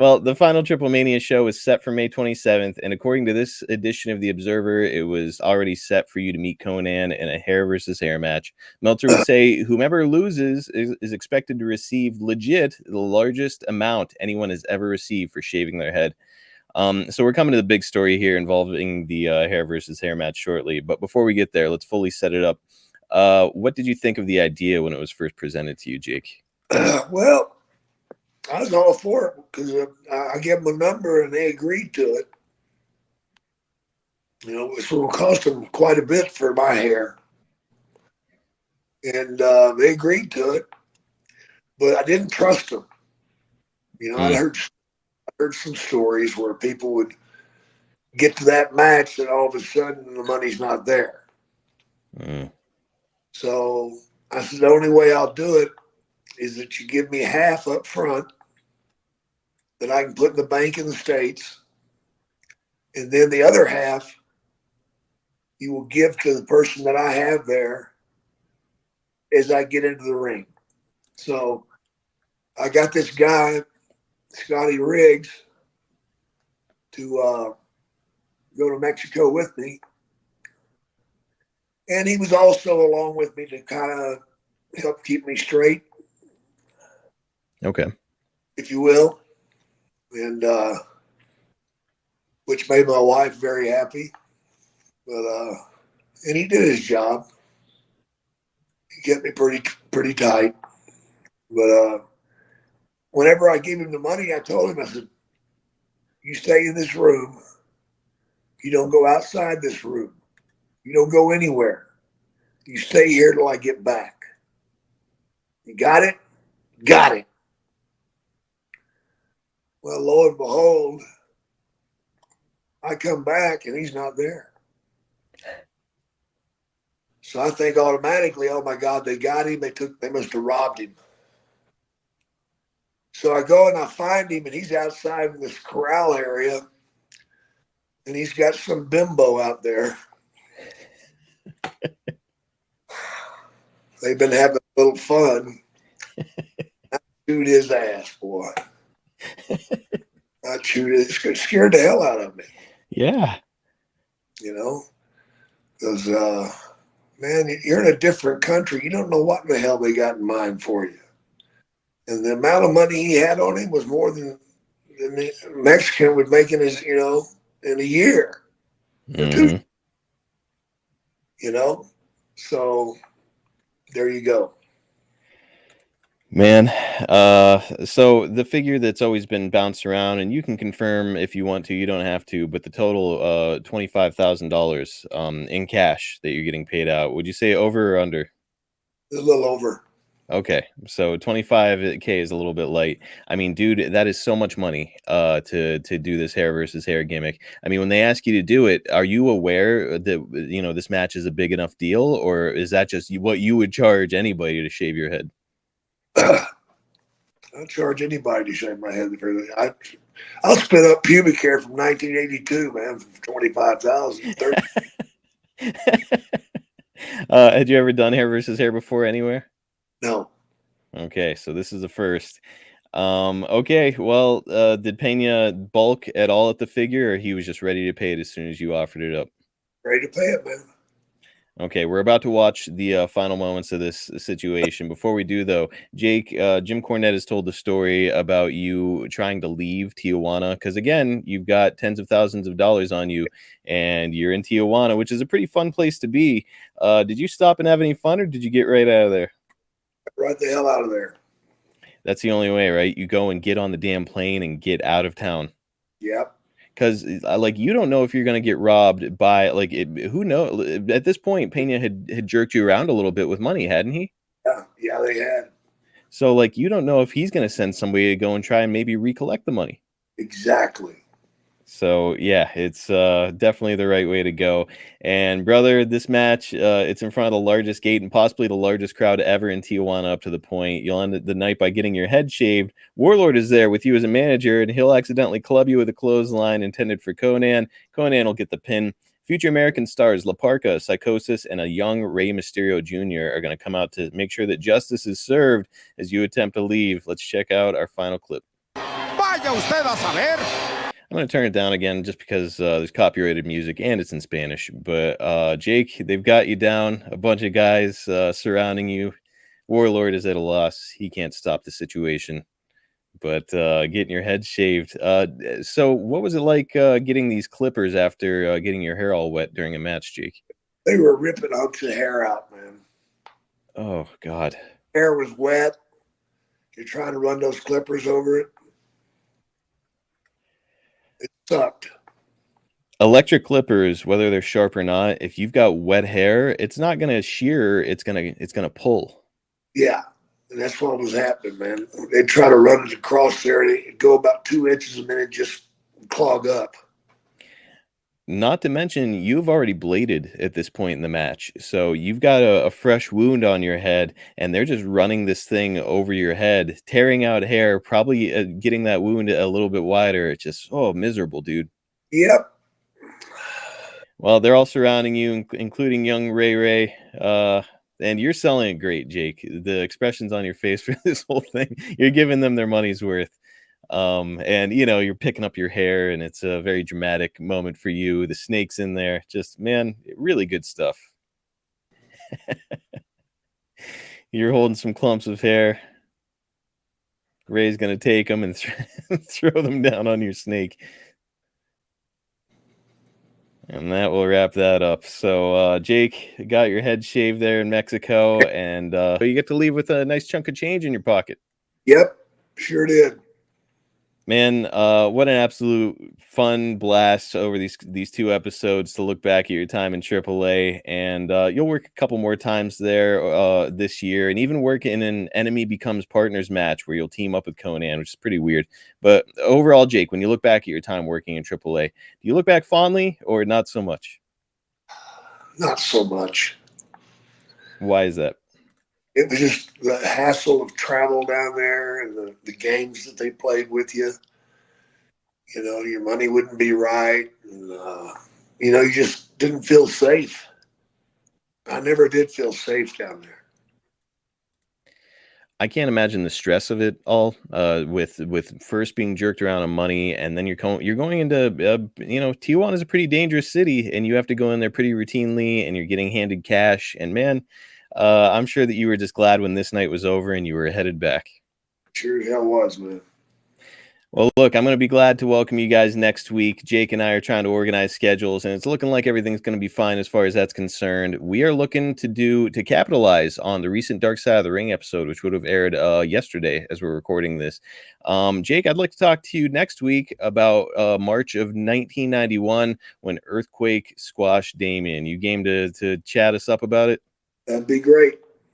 Well, the final Triple Mania show is set for May 27th, and according to this edition of The Observer, it was already set for you to meet Konnan in a hair versus hair match. Meltzer would say whomever loses is expected to receive legit the largest amount anyone has ever received for shaving their head. So we're coming to the big story here involving the hair versus hair match shortly. But before we get there, let's fully set it up. What did you think of the idea when it was first presented to you, Jake? Well, I was all for it because I gave them a number and they agreed to it. You know, it's going to cost them quite a bit for my hair. And they agreed to it, but I didn't trust them. You know, I heard some stories where people would get to that match and all of a sudden the money's not there. So I said, the only way I'll do it is that you give me half up front that I can put in the bank in the States, and then the other half you will give to the person that I have there as I get into the ring. So I got this guy, Scotty Riggs, to go to Mexico with me. And he was also along with me to kind of help keep me straight. Okay. If you will. And which made my wife very happy. But and he did his job. He kept me pretty tight. But whenever I gave him the money, I told him, I said, you stay in this room. You don't go outside this room. You don't go anywhere. You stay here till I get back. You got it? Got it. Well, lo and behold, I come back and he's not there. So I think automatically, oh my God, they got him. They must have robbed him. So I go and I find him and he's outside in this corral area and he's got some bimbo out there. They've been having a little fun. I chewed his ass, boy. I chewed it. It scared the hell out of me. Yeah. You know, because, man, you're in a different country. You don't know what in the hell they got in mind for you. And the amount of money he had on him was more than the Mexican would make in his, you know, in a year or two. You know, so there you go. Man, so the figure that's always been bounced around, and you can confirm if you want to, you don't have to, but the total $25,000 in cash that you're getting paid out, would you say over or under? A little over. Okay, so 25K is a little bit light. I mean, dude, that is so much money to do this hair versus hair gimmick. I mean, when they ask you to do it, are you aware that, you know, this match is a big enough deal, or is that just what you would charge anybody to shave your head? I'll charge anybody to shave my head. I'll spit up pubic hair from 1982, man, for $25,000. Had you ever done hair versus hair before anywhere? No. Okay, so this is the first. Okay, well, did Pena bulk at all at the figure, or he was just ready to pay it as soon as you offered it up? Ready to pay it, man. Okay, we're about to watch the final moments of this situation. Before we do, though, Jake, Jim Cornette has told the story about you trying to leave Tijuana because, again, you've got tens of thousands of dollars on you, and you're in Tijuana, which is a pretty fun place to be. Did you stop and have any fun, or did you get right out of there? Right the hell out of there. That's the only way, right? You go and get on the damn plane and get out of town. Yep. Because, like, you don't know if you're going to get robbed by, like, who knows? At this point, Pena had jerked you around a little bit with money, hadn't he? Yeah, they had. So, like, you don't know if he's going to send somebody to go and try and maybe recollect the money. Exactly. So, yeah, it's definitely the right way to go. And, brother, this match, it's in front of the largest gate and possibly the largest crowd ever in Tijuana up to the point. You'll end the night by getting your head shaved. Warlord is there with you as a manager, and he'll accidentally club you with a clothesline intended for Konnan. Konnan will get the pin. Future American stars La Parka, Psychosis, and a young Rey Mysterio Jr. are going to come out to make sure that justice is served as you attempt to leave. Let's check out our final clip. Vaya vaya usted a saber. I'm going to turn it down again just because there's copyrighted music and it's in Spanish. But Jake, they've got you down. A bunch of guys surrounding you. Warlord is at a loss. He can't stop the situation. But getting your head shaved. So what was it like getting these clippers after getting your hair all wet during a match, Jake? They were ripping hunks of hair out, man. Oh, God. Hair was wet. You're trying to run those clippers over it. It sucked. Electric clippers, whether they're sharp or not, if you've got wet hair, it's not going to shear. It's gonna pull. Yeah. And that's what was happening, man. They'd try to run it across there. It'd go about 2 inches and then it just clog up. Not to mention, you've already bladed at this point in the match. So you've got a fresh wound on your head, and they're just running this thing over your head, tearing out hair, probably getting that wound a little bit wider. It's just, miserable, dude. Yep. Well, they're all surrounding you, including young Ray Ray. And you're selling it great, Jake. The expressions on your face for this whole thing, you're giving them their money's worth. And you're picking up your hair, and it's a very dramatic moment for you. The snake's in there. Just, man, really good stuff. You're holding some clumps of hair. Ray's gonna take them and throw them down on your snake. And that will wrap that up. So, Jake, got your head shaved there in Mexico, and you get to leave with a nice chunk of change in your pocket. Yep, sure did. Man, what an absolute fun blast over these 2 episodes to look back at your time in AAA. And you'll work a couple more times there this year, and even work in an Enemy Becomes Partners match where you'll team up with Konnan, which is pretty weird. But overall, Jake, when you look back at your time working in AAA, do you look back fondly or not so much? Not so much. Why is that? It was just the hassle of travel down there and the games that they played with you. Your money wouldn't be right. And, you just didn't feel safe. I never did feel safe down there. I can't imagine the stress of it all. With first being jerked around on money, and then you're going into Tijuana is a pretty dangerous city, and you have to go in there pretty routinely, and you're getting handed cash. And man, I'm sure that you were just glad when this night was over and you were headed back. Sure as hell was, man. Well, look, I'm going to be glad to welcome you guys next week. Jake and I are trying to organize schedules, and it's looking like everything's going to be fine as far as that's concerned. We are looking to capitalize on the recent Dark Side of the Ring episode, which would have aired yesterday as we're recording this. Jake, I'd like to talk to you next week about March of 1991 when Earthquake squashed Damien. You game to chat us up about it? That'd be great.